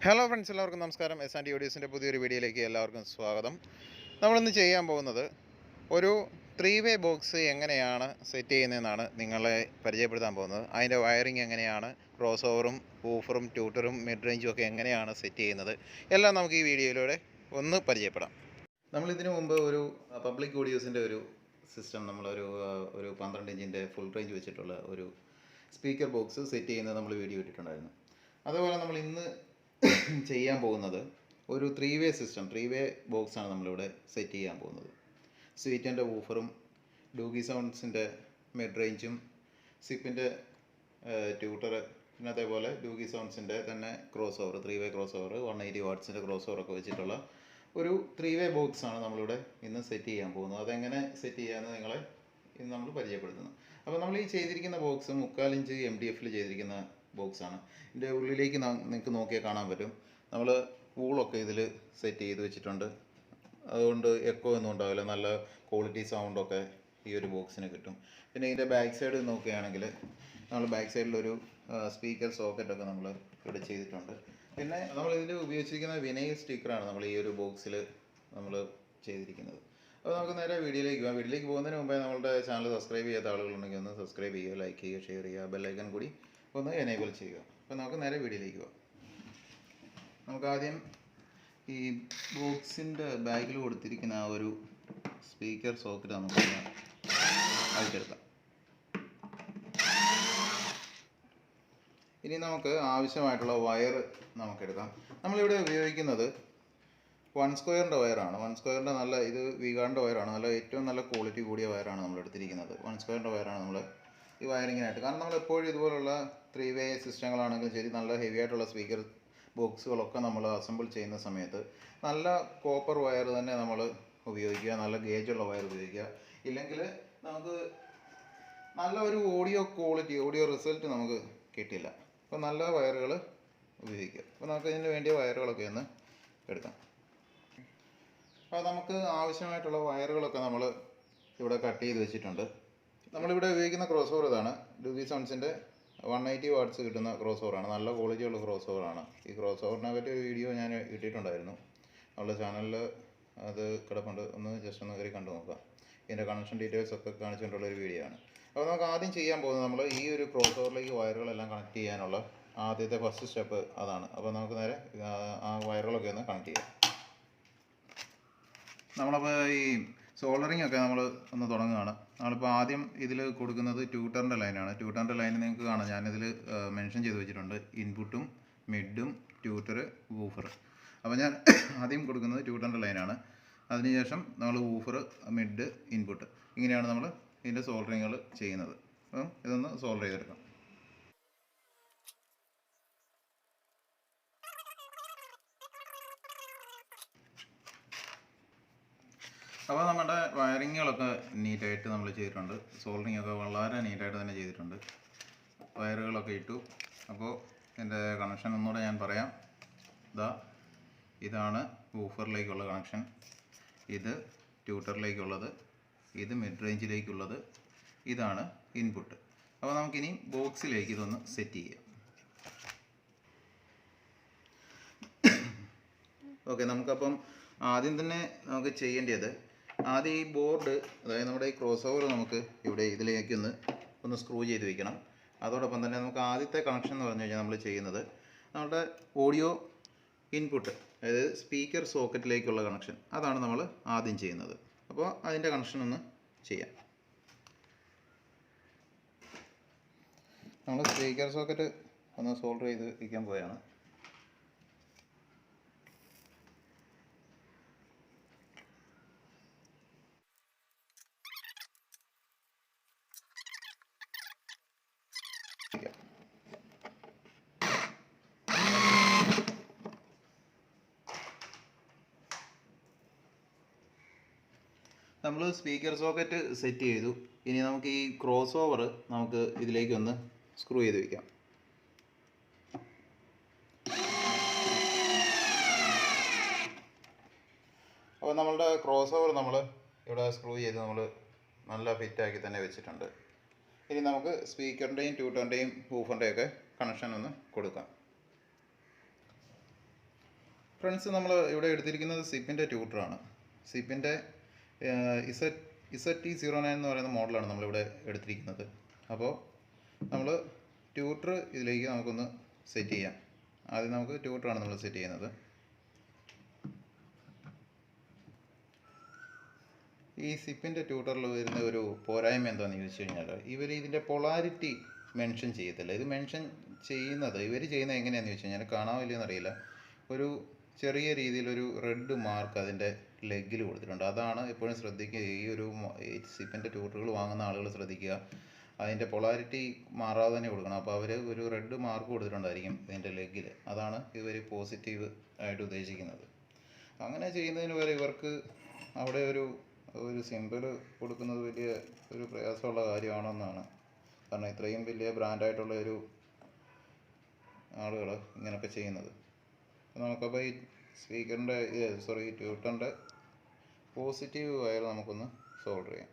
Hello friends, എല്ലാവർക്കും നമസ്കാരം. S and ഓഡിയോസിൻ്റെ പുതിയൊരു വീഡിയോയിലേക്ക് എല്ലാവർക്കും സ്വാഗതം. നമ്മളിന്ന് ചെയ്യാൻ പോകുന്നത് ഒരു 3-വേ ബോക്സ് എങ്ങനെയാണ് സെറ്റ് ചെയ്യുന്നതെന്നാണ് നിങ്ങളെ പരിചയപ്പെടുത്താൻ പോകുന്നത്. അതിൻ്റെ വയറിങ് എങ്ങനെയാണ്, ക്രോസ് ഓവറും ഊഫറും ട്യൂട്ടറും മിഡ് റേഞ്ചും ഒക്കെ എങ്ങനെയാണ് സെറ്റ് ചെയ്യുന്നത് എല്ലാം നമുക്ക് ഈ വീഡിയോയിലൂടെ ഒന്ന് പരിചയപ്പെടാം. നമ്മളിതിനു മുമ്പ് ഒരു പബ്ലിക് ഓഡിയോസിൻ്റെ ഒരു സിസ്റ്റം, നമ്മളൊരു 12 ഇഞ്ചിൻ്റെ ഫുൾ റേഞ്ച് വെച്ചിട്ടുള്ള ഒരു സ്പീക്കർ ബോക്സ് സെറ്റ് ചെയ്യുന്നത് നമ്മൾ വീഡിയോ ഇട്ടിട്ടുണ്ടായിരുന്നു. അതുപോലെ നമ്മൾ ഇന്ന് ചെയ്യാൻ പോകുന്നത് ഒരു 3-വേ സിസ്റ്റം, 3-വേ ബോക്സാണ് നമ്മളിവിടെ സെറ്റ് ചെയ്യാൻ പോകുന്നത്. സ്വീറ്റിൻ്റെ വൂഫറും ഡൂഗി സൗണ്ട്സിൻ്റെ മിഡ് റേഞ്ചും സിപ്പിൻ്റെ ട്യൂട്ടർ, പിന്നെ അതേപോലെ ഡൂഗി സൗണ്ട്സിൻ്റെ തന്നെ ക്രോസ് ഓവർ, 3-വേ ക്രോസ് ഓവർ, 180 വാട്ട്സിൻ്റെ ക്രോസ് ഓവറൊക്കെ വെച്ചിട്ടുള്ള ഒരു 3-വേ ബോക്സാണ് നമ്മളിവിടെ ഇന്ന് സെറ്റ് ചെയ്യാൻ പോകുന്നത്. അതെങ്ങനെ സെറ്റ് ചെയ്യാമെന്ന് നിങ്ങളെ ഇന്ന് നമ്മൾ പരിചയപ്പെടുത്തുന്നു. അപ്പോൾ നമ്മൾ ഈ ചെയ്തിരിക്കുന്ന ബോക്സ് 3/4 ഇഞ്ച് MDF ചെയ്തിരിക്കുന്ന ബോക്സാണ്. ഇതിൻ്റെ ഉള്ളിലേക്ക് നിങ്ങൾക്ക് നോക്കിയാൽ കാണാൻ പറ്റും. നമ്മൾ വൂളൊക്കെ ഇതിൽ സെറ്റ് ചെയ്ത് വെച്ചിട്ടുണ്ട്. അതുകൊണ്ട് എക്കോ ഒന്നും ഉണ്ടാവില്ല, നല്ല ക്വാളിറ്റി സൗണ്ടൊക്കെ ഈ ഒരു ബോക്സിന് കിട്ടും. പിന്നെ ഇതിൻ്റെ ബാക്ക് സൈഡ് നോക്കുകയാണെങ്കിൽ നമ്മൾ ബാക്ക് സൈഡിലൊരു സ്പീക്കർ സോക്കറ്റൊക്കെ നമ്മൾ ഇവിടെ ചെയ്തിട്ടുണ്ട്. പിന്നെ നമ്മൾ ഇതിൽ ഉപയോഗിച്ചിരിക്കുന്ന വിനൈൽ സ്റ്റിക്കറാണ് നമ്മൾ ഈ ഒരു ബോക്സിൽ നമ്മൾ ചെയ്തിരിക്കുന്നത്. അപ്പോൾ നമുക്ക് നേരെ വീഡിയോയിലേക്ക് പോകാം. വീഡിയോയിലേക്ക് പോകുന്നതിന് മുമ്പേ നമ്മളുടെ ചാനൽ സബ്സ്ക്രൈബ് ചെയ്യാത്ത ആളുകളുണ്ടെങ്കിൽ ഒന്ന് സബ്സ്ക്രൈബ് ചെയ്യുക, ലൈക്ക് ചെയ്യുക, ഷെയർ ചെയ്യുക, ബെല്ലൈക്കൺ കൂടി ഒന്ന് എനേബിൾ ചെയ്യുക. അപ്പോൾ നമുക്ക് നേരെ വീഡിയോയിലേക്ക് പോകാം. നമുക്ക് ആദ്യം ഈ ബോക്സിൻ്റെ ബാഗിൽ കൊടുത്തിരിക്കുന്ന ആ ഒരു സ്പീക്കർ സോക്കറ്റ് നമുക്ക് അഴിച്ചെടുക്കാം. ഇനി നമുക്ക് ആവശ്യമായിട്ടുള്ള വയർ നമുക്കെടുക്കാം. നമ്മളിവിടെ ഉപയോഗിക്കുന്നത് 1 സ്ക്വയറിൻ്റെ വയറാണ്. 1 സ്ക്വയറിൻ്റെ നല്ല, ഇത് വിഗാറിൻ്റെ വയറാണ്, നല്ല ഏറ്റവും നല്ല ക്വാളിറ്റി കൂടിയ വയറാണ് നമ്മൾ എടുത്തിരിക്കുന്നത്. 1 സ്ക്വയറിൻ്റെ വയറാണ് നമ്മൾ ഈ വയറിങ്ങിനായിട്ട്. കാരണം നമ്മൾ എപ്പോഴും ഇതുപോലുള്ള 3-വേ സിസ്റ്റങ്ങളാണെങ്കിലും ശരി, നല്ല ഹെവി ആയിട്ടുള്ള സ്പീക്കർ ബോക്സുകളൊക്കെ നമ്മൾ അസംബിൾ ചെയ്യുന്ന സമയത്ത് നല്ല കോപ്പർ വയർ തന്നെ നമ്മൾ ഉപയോഗിക്കുക, നല്ല ഗേജുള്ള വയർ ഉപയോഗിക്കുക. ഇല്ലെങ്കിൽ നമുക്ക് നല്ല ഒരു ഓഡിയോ ക്വാളിറ്റി, ഓഡിയോ റിസൾട്ട് നമുക്ക് കിട്ടില്ല. അപ്പോൾ നല്ല വയറുകൾ ഉപയോഗിക്കുക. അപ്പോൾ നമുക്ക് ഇതിന് വേണ്ടിയ വയറുകളൊക്കെ ഒന്ന് എടുക്കാം. അപ്പോൾ നമുക്ക് ആവശ്യമായിട്ടുള്ള വയറുകളൊക്കെ നമ്മൾ ഇവിടെ കട്ട് ചെയ്ത് വെച്ചിട്ടുണ്ട്. നമ്മളിവിടെ ഉപയോഗിക്കുന്ന ക്രോസ് ഓവർ ഇതാണ്. ഡൂഗി സൗണ്ട്സിൻ്റെ 180 വാട്ട്സ് കിട്ടുന്ന ക്രോസ് ഓവറാണ്. നല്ല ക്വാളിറ്റിയുള്ള ക്രോസ് ഓവറാണ്. ഈ ക്രോസ് ഓവറിനെ പറ്റി ഒരു വീഡിയോ ഞാൻ ഇട്ടിട്ടുണ്ടായിരുന്നു. നമ്മളുടെ ചാനലിൽ അത് കിടപ്പുണ്ട്, ഒന്ന് ജസ്റ്റ് ഒന്ന് കയറി കണ്ടു നോക്കാം. ഇതിൻ്റെ കണക്ഷൻ ഡീറ്റെയിൽസ് ഒക്കെ കാണിച്ചുകൊണ്ടുള്ളൊരു വീഡിയോ ആണ്. അപ്പോൾ നമുക്ക് ആദ്യം ചെയ്യാൻ പോകുന്നത്, നമ്മൾ ഈ ഒരു ക്രോസ് ഓവറിലേക്ക് വയറുകളെല്ലാം കണക്ട് ചെയ്യാനുള്ള ആദ്യത്തെ ഫസ്റ്റ് സ്റ്റെപ്പ് അതാണ്. അപ്പോൾ നമുക്ക് നേരെ ആ വയറുകളൊക്കെ ഒന്ന് കണക്ട് ചെയ്യാം. നമ്മളപ്പോൾ ഈ സോൾഡറിങ് ഒക്കെ നമ്മൾ ഒന്ന് തുടങ്ങുകയാണ്. നമ്മളിപ്പോൾ ആദ്യം ഇതിൽ കൊടുക്കുന്നത് ട്യൂട്ടറിൻ്റെ ലൈനാണ്. ട്യൂട്ടറിൻ്റെ ലൈൻ നിങ്ങൾക്ക് കാണാം, ഞാനിതിൽ മെൻഷൻ ചെയ്ത് വെച്ചിട്ടുണ്ട്. ഇൻപുട്ടും മിഡും ട്യൂട്ടർ വൂഫർ. അപ്പോൾ ഞാൻ ആദ്യം കൊടുക്കുന്നത് ട്യൂട്ടറിൻ്റെ ലൈനാണ്. അതിനുശേഷം നമ്മൾ വൂഫർ, മിഡ്, ഇൻപുട്ട്, ഇങ്ങനെയാണ് നമ്മൾ ഇതിൻ്റെ സോൾഡറിങ്ങുകൾ ചെയ്യുന്നത്. അപ്പം ഇതൊന്ന് സോൾഡർ ചെയ്തെടുക്കാം. അപ്പോൾ നമ്മുടെ വയറിങ്ങുകളൊക്കെ നീറ്റായിട്ട് നമ്മൾ ചെയ്തിട്ടുണ്ട്. സോൾഡറിങ് ഒക്കെ വളരെ നീറ്റായിട്ട് തന്നെ ചെയ്തിട്ടുണ്ട്. വയറുകളൊക്കെ ഇട്ടു. അപ്പോൾ ഇതിൻ്റെ കണക്ഷൻ ഒന്നുകൂടെ ഞാൻ പറയാം. ഇതാണ് വൂഫറിലേക്കുള്ള കണക്ഷൻ, ഇത് ട്യൂട്ടറിലേക്കുള്ളത്, ഇത് മിഡ് റേഞ്ചിലേക്കുള്ളത്, ഇതാണ് ഇൻപുട്ട്. അപ്പോൾ നമുക്കിനി ബോക്സിലേക്ക് ഇതൊന്ന് സെറ്റ് ചെയ്യാം. ഓക്കെ, നമുക്കപ്പം ആദ്യം തന്നെ നമുക്ക് ചെയ്യേണ്ടത്, ആദ്യം ഈ ബോർഡ്, അതായത് നമ്മുടെ ഈ ക്രോസ് ഓവർ നമുക്ക് ഇവിടെ ഇതിലേക്ക് ഒന്ന് സ്ക്രൂ ചെയ്ത് വയ്ക്കണം. അതോടൊപ്പം തന്നെ നമുക്ക് ആദ്യത്തെ കണക്ഷൻ എന്ന് പറഞ്ഞു കഴിഞ്ഞാൽ നമ്മൾ ചെയ്യുന്നത് നമ്മുടെ ഓഡിയോ ഇൻപുട്ട്, അതായത് സ്പീക്കർ സോക്കറ്റിലേക്കുള്ള കണക്ഷൻ, അതാണ് നമ്മൾ ആദ്യം ചെയ്യുന്നത്. അപ്പോൾ അതിൻ്റെ കണക്ഷൻ ഒന്ന് ചെയ്യാം. നമ്മൾ സ്പീക്കർ സോക്കറ്റ് ഒന്ന് സോൾഡർ ചെയ്ത് വയ്ക്കാൻ പോയാണ്. നമ്മൾ സ്പീക്കർ സോക്കറ്റ് സെറ്റ് ചെയ്തു. ഇനി നമുക്ക് ഈ ക്രോസ് ഓവർ നമുക്ക് ഇതിലേക്കൊന്ന് സ്ക്രൂ ചെയ്ത് വയ്ക്കാം. അപ്പോൾ നമ്മളുടെ ക്രോസ് ഓവർ നമ്മൾ ഇവിടെ സ്ക്രൂ ചെയ്ത് നമ്മൾ നല്ല ഫിറ്റാക്കി തന്നെ വെച്ചിട്ടുണ്ട്. ഇനി നമുക്ക് സ്പീക്കറിൻ്റെയും ട്യൂട്ടറിൻ്റെയും വൂഫറിൻ്റെയൊക്കെ കണക്ഷൻ ഒന്ന് കൊടുക്കാം. ഫ്രണ്ട്സ്, നമ്മൾ ഇവിടെ എടുത്തിരിക്കുന്നത് സിപ്പിൻ്റെ ട്യൂട്ടറാണ്. സിപ്പിൻ്റെ ZT09 എന്ന് പറയുന്ന മോഡലാണ് നമ്മളിവിടെ എടുത്തിരിക്കുന്നത്. അപ്പോൾ നമ്മൾ ട്യൂട്ടർ ഇതിലേക്ക് നമുക്കൊന്ന് സെറ്റ് ചെയ്യാം. ആദ്യം നമുക്ക് ട്യൂട്ടറാണ് നമ്മൾ സെറ്റ് ചെയ്യുന്നത്. ഈ സിപ്പിൻ്റെ ട്യൂട്ടറിൽ വരുന്ന ഒരു പോരായ്മ എന്താണെന്ന് ചോദിച്ചു കഴിഞ്ഞാൽ, ഇവർ ഇതിൻ്റെ പൊളാരിറ്റി മെൻഷൻ ചെയ്യത്തില്ല. ഇത് മെൻഷൻ ചെയ്യുന്നത് ഇവർ ചെയ്യുന്നത് എങ്ങനെയാണെന്ന് ചോദിച്ചു കഴിഞ്ഞാൽ, കാണാവില്ലെന്ന് അറിയില്ല, ഒരു ചെറിയ രീതിയിലൊരു റെഡ് മാർക്ക് അതിൻ്റെ ലെഗിൽ കൊടുത്തിട്ടുണ്ട്. അതാണ് എപ്പോഴും ശ്രദ്ധിക്കുക. ഈ സിപ്പിൻ്റെ ട്യൂട്ടറുകൾ വാങ്ങുന്ന ആളുകൾ ശ്രദ്ധിക്കുക, അതിൻ്റെ പൊളാരിറ്റി മാറാതെ തന്നെ കൊടുക്കണം. അപ്പോൾ അവർ ഒരു റെഡ് മാർക്ക് കൊടുത്തിട്ടുണ്ടായിരിക്കും ഇതിൻ്റെ ലെഗിൽ. അതാണ് ഇവർ പോസിറ്റീവ് ആയിട്ട് ഉദ്ദേശിക്കുന്നത്. അങ്ങനെ ചെയ്യുന്നതിന് വരെ ഇവർക്ക് അവിടെ ഒരു സിമ്പിൾ കൊടുക്കുന്നത് വലിയ ഒരു പ്രയാസമുള്ള കാര്യമാണെന്നാണ്. കാരണം ഇത്രയും വലിയ ബ്രാൻഡായിട്ടുള്ള ഒരു ആളുകൾ ഇങ്ങനെയൊക്കെ ചെയ്യുന്നത്. നമുക്കപ്പോൾ ഈ സ്പീക്കറിൻ്റെ ട്യൂട്ടറിൻ്റെ പോസിറ്റീവ് വയർ നമുക്കൊന്ന് സോൾഡർ ചെയ്യാം.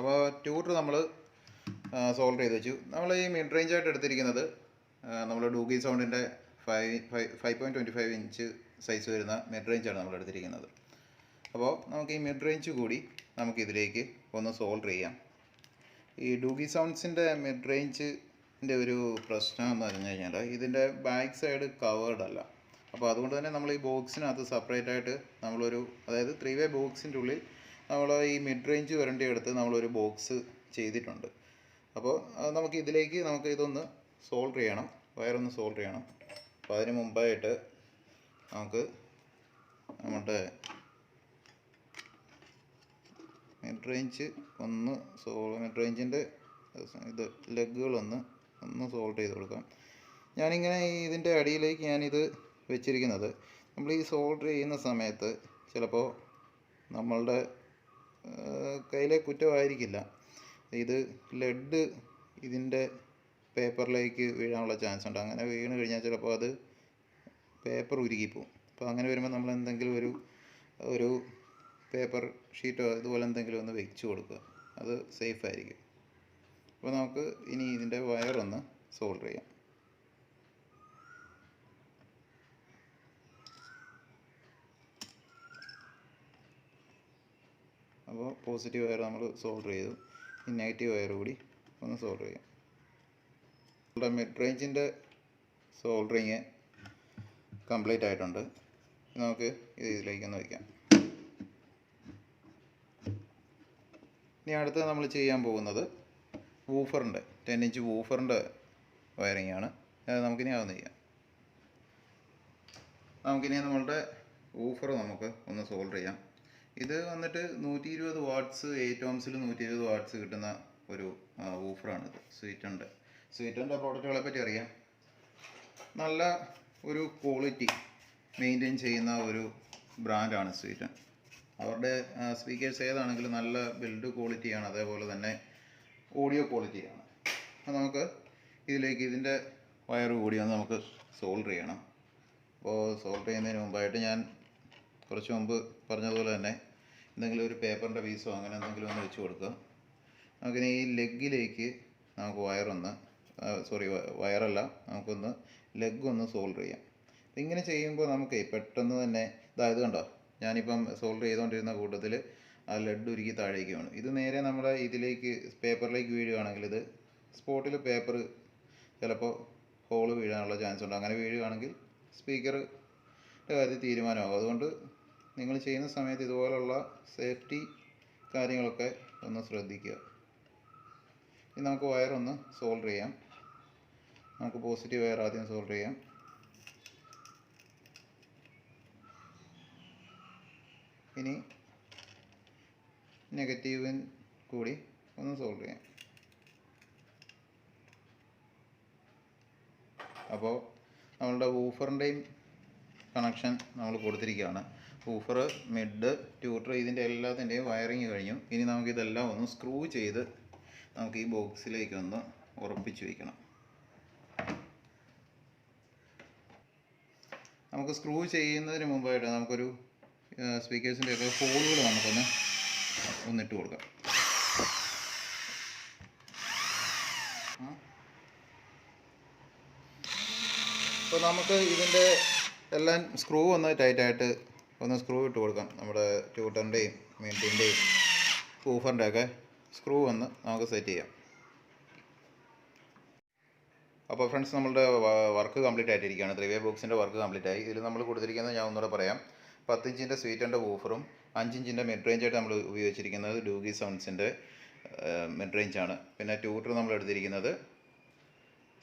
അപ്പോൾ ട്യൂട്ടർ നമ്മൾ സോൾഡർ ചെയ്ത് വെച്ചു. നമ്മൾ ഈ മിഡ് റേഞ്ച് ആയിട്ട് എടുത്തിരിക്കുന്നത് നമ്മൾ ഡൂഗി സൗണ്ടിൻ്റെ 5.25 ഇഞ്ച് സൈസ് വരുന്ന മിഡ് റേഞ്ചാണ് നമ്മൾ എടുത്തിരിക്കുന്നത്. അപ്പോൾ നമുക്ക് ഈ മിഡ് റേഞ്ച് കൂടി നമുക്കിതിലേക്ക് ഒന്ന് സോൾഡർ ചെയ്യാം. ഈ ഡൂഗി സൗണ്ട്സിൻ്റെ മിഡ് റേഞ്ചിൻ്റെ ഒരു പ്രശ്നം എന്ന് പറഞ്ഞു കഴിഞ്ഞാൽ, ഇതിൻ്റെ ബാക്ക് സൈഡ് കവേർഡ് അല്ല. അപ്പോൾ അതുകൊണ്ട് തന്നെ നമ്മൾ ഈ ബോക്സിനകത്ത് സെപ്പറേറ്റ് ആയിട്ട് നമ്മളൊരു, അതായത് 3-way ബോക്സിൻ്റെ ഉള്ളിൽ നമ്മൾ ഈ മിഡ് റേഞ്ച് വരേണ്ടി എടുത്ത് നമ്മളൊരു ബോക്സ് ചെയ്തിട്ടുണ്ട്. അപ്പോൾ നമുക്ക് ഇതൊന്ന് സോൾഡർ ചെയ്യണം, വയറൊന്ന് സോൾഡർ ചെയ്യണം. അപ്പോൾ അതിന് മുമ്പായിട്ട് നമുക്ക് നമ്മുടെ മിഡ് റേഞ്ചിൻ്റെ ഇത് ലെഗുകളൊന്ന് സോൾഡർ ചെയ്ത് കൊടുക്കാം. ഞാനിങ്ങനെ ഇതിൻ്റെ അടിയിലേക്ക് ഞാനിത് വെച്ചിരിക്കുന്നത്, നമ്മൾ ഈ സോൾഡർ ചെയ്യുന്ന സമയത്ത് ചിലപ്പോൾ നമ്മളുടെ കയ്യിലെ കുറ്റമായിരിക്കില്ല, ഇത് ലെഡ് ഇതിൻ്റെ പേപ്പറിലേക്ക് വീഴാനുള്ള ചാൻസ് ഉണ്ട്. അങ്ങനെ വീണ് കഴിഞ്ഞാൽ ചിലപ്പോൾ അത് പേപ്പർ ഉരുകിപ്പോവും. അപ്പോൾ അങ്ങനെ വരുമ്പോൾ നമ്മൾ എന്തെങ്കിലും ഒരു പേപ്പർ ഷീറ്റോ ഇതുപോലെ എന്തെങ്കിലും ഒന്ന് വെച്ച് കൊടുക്കുക, അത് സേഫ് ആയിരിക്കും. അപ്പോൾ നമുക്ക് ഇനി ഇതിൻ്റെ വയറൊന്ന് സോൾഡർ ചെയ്യാം. അപ്പോൾ പോസിറ്റീവ് വയർ നമ്മൾ സോൾഡർ ചെയ്തു. ഈ നെഗറ്റീവ് വയർ കൂടി ഒന്ന് സോൾഡർ ചെയ്യാം. നമ്മുടെ മിഡ് റേഞ്ചിൻ്റെ സോൾഡറിങ് കംപ്ലീറ്റ് ആയിട്ടുണ്ട്. നമുക്ക് ഇതിലേക്കൊന്ന് വയ്ക്കാം. ഇനി അടുത്ത് നമ്മൾ ചെയ്യാൻ പോകുന്നത് വൂഫറിൻ്റെ 10 ഇഞ്ച് വൂഫറിൻ്റെ വയറിംഗ് ആണ്. അത് നമുക്കിനി അതൊന്ന് ചെയ്യാം. നമുക്കിനി നമ്മളുടെ വൂഫർ നമുക്ക് ഒന്ന് സോൾഡർ ചെയ്യാം. ഇത് വന്നിട്ട് 120 വാട്ട്സ് 8 ohmസിൽ 120 വാട്ട്സ് കിട്ടുന്ന ഒരു വൂഫറാണിത്. സ്വീറ്റൻ്റെ പ്രോഡക്റ്റുകളെ പറ്റി അറിയാം. നല്ല ഒരു ക്വാളിറ്റി മെയിൻറ്റെയിൻ ചെയ്യുന്ന ഒരു ബ്രാൻഡാണ് സ്വീറ്റൻ. അവരുടെ സ്പീക്കേഴ്സ് ഏതാണെങ്കിലും നല്ല ബിൽഡ് ക്വാളിറ്റിയാണ്, അതേപോലെ തന്നെ ഓഡിയോ ക്വാളിറ്റിയാണ്. അപ്പോൾ നമുക്ക് ഇതിൻ്റെ വയർ കൂടി ഒന്ന് നമുക്ക് സോൾഡർ ചെയ്യണം. അപ്പോൾ സോൾഡർ ചെയ്യുന്നതിന് മുമ്പായിട്ട് ഞാൻ കുറച്ച് മുമ്പ് പറഞ്ഞതുപോലെ തന്നെ എന്തെങ്കിലും ഒരു പേപ്പറിൻ്റെ പീസോ അങ്ങനെ എന്തെങ്കിലും ഒന്ന് വെച്ച് കൊടുക്കുക. നമുക്കിനി ഈ ലെഗിലേക്ക് നമുക്ക് വയറല്ല, നമുക്കൊന്ന് ലെഗ് ഒന്ന് സോൾഡർ ചെയ്യാം. ഇങ്ങനെ ചെയ്യുമ്പോൾ നമുക്ക് പെട്ടെന്ന് തന്നെ ഇത് കണ്ടോ, ഞാനിപ്പം സോൾഡർ ചെയ്തുകൊണ്ടിരുന്ന കൂട്ടത്തിൽ ആ ലെഡ് ഉരുക്കി താഴേക്ക് വീണു. ഇത് നേരെ നമ്മുടെ പേപ്പറിലേക്ക് വീഴുകയാണെങ്കിൽ ഇത് സ്പോട്ടിൽ പേപ്പർ ചിലപ്പോൾ ഹോള് വീഴാനുള്ള ചാൻസ് ഉണ്ട്. അങ്ങനെ വീഴുകയാണെങ്കിൽ സ്പീക്കറിൻ്റെ കാര്യത്തിൽ തീരുമാനമാകും. അതുകൊണ്ട് നിങ്ങൾ ചെയ്യുന്ന സമയത്ത് ഇതുപോലുള്ള സേഫ്റ്റി കാര്യങ്ങളൊക്കെ ഒന്ന് ശ്രദ്ധിക്കുക. ഇനി നമുക്ക് വയറൊന്ന് സോൾഡർ ചെയ്യാം. നമുക്ക് പോസിറ്റീവ് വയർ ആദ്യം സോൾഡർ ചെയ്യാം. ഇനി നെഗറ്റീവിൻ കൂടി ഒന്ന് സോൾഡർ ചെയ്യാം. അപ്പോൾ നമ്മളുടെ വൂഫറിൻ്റെയും കണക്ഷൻ നമ്മൾ കൊടുത്തിരിക്കുകയാണ്. വൂഫർ, മിഡ്, ട്യൂട്ടർ ഇതിൻ്റെ എല്ലാത്തിൻ്റെയും വയറിങ് കഴിഞ്ഞു. ഇനി നമുക്കിതെല്ലാം ഒന്ന് സ്ക്രൂ ചെയ്ത് നമുക്ക് ഈ ബോക്സിലേക്ക് ഒന്ന് ഉറപ്പിച്ച് വയ്ക്കണം. നമുക്ക് സ്ക്രൂ ചെയ്യുന്നതിന് മുമ്പായിട്ട് നമുക്കൊരു സ്പീക്കേഴ്സിൻ്റെയൊക്കെ ഹോളുകൾ ഒന്നിട്ട് കൊടുക്കാം. അപ്പോൾ നമുക്ക് ഇതിൻ്റെ എല്ലാം സ്ക്രൂ ഒന്ന് ടൈറ്റായിട്ട് ഒന്ന് സ്ക്രൂ ഇട്ട് കൊടുക്കാം. നമ്മുടെ ട്യൂട്ടറിൻ്റെയും മിൻറ്റിൻ്റെയും ഊഫറിൻ്റെ ഒക്കെ സ്ക്രൂ ഒന്ന് നമുക്ക് സെറ്റ് ചെയ്യാം. അപ്പോൾ ഫ്രണ്ട്സ്, നമ്മളുടെ വർക്ക് കംപ്ലീറ്റ് ആയിട്ടിരിക്കുകയാണ്. 3-way ബോക്സിൻ്റെ വർക്ക് കംപ്ലീറ്റ് ആയി. ഇതിൽ നമ്മൾ കൊടുത്തിരിക്കുന്നത് ഞാൻ ഒന്നുകൂടെ പറയാം. 10 ഇഞ്ചിൻ്റെ സ്വീറ്റൻ്റെ വൂഫറും 5 ഇഞ്ചിൻ്റെ മിഡ് റേഞ്ചായിട്ട് നമ്മൾ ഉപയോഗിച്ചിരിക്കുന്നത് ഡൂഗി സൗണ്ട്സിൻ്റെ മിഡ് റേഞ്ചാണ്. പിന്നെ ട്യൂട്ടർ നമ്മൾ എടുത്തിരിക്കുന്നത്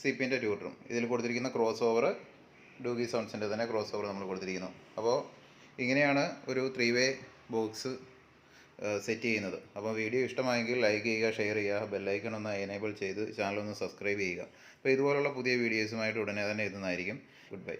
സിപ്പിൻ്റെ ട്യൂട്ടറും. ഇതിൽ കൊടുത്തിരിക്കുന്ന ക്രോസ് ഓവർ ഡൂഗി സൗണ്ട്സിൻ്റെ തന്നെ ക്രോസ് ഓവർ നമ്മൾ കൊടുത്തിരിക്കുന്നു. അപ്പോൾ ഇങ്ങനെയാണ് ഒരു 3-way ബോക്സ് സെറ്റ് ചെയ്യുന്നത്. അപ്പോൾ വീഡിയോ ഇഷ്ടമായെങ്കിൽ ലൈക്ക് ചെയ്യുക, ഷെയർ ചെയ്യുക, ബെല്ലൈക്കൺ ഒന്ന് എനേബിൾ ചെയ്ത് ചാനൽ ഒന്ന് സബ്സ്ക്രൈബ് ചെയ്യുക. അപ്പോൾ ഇതുപോലുള്ള പുതിയ വീഡിയോസുമായിട്ട് ഉടനെ തന്നെ എത്തുന്നതായിരിക്കും. Good bye.